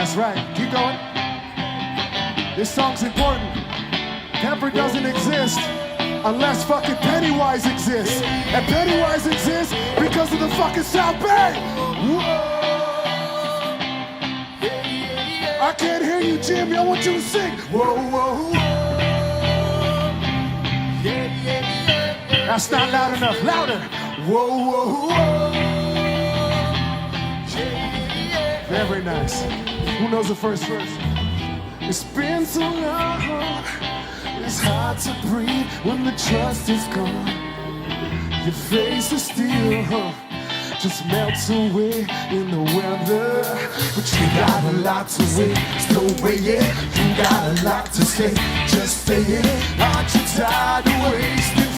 That's right. Keep going. This song's important. Temper doesn't exist unless fucking Pennywise exists. And Pennywise exists because of the fucking South Bay. Whoa. I can't hear you, Jimmy. I want you to sing. Whoa, whoa. That's not loud enough. Louder. Whoa, whoa, whoa. Very nice. Who knows the first verse? It's been so long. It's hard to breathe when the trust is gone. Your face is still just melts away in the weather. But you got a lot to say, still waiting. You got a lot to say, just say it. Aren't you tired of wasting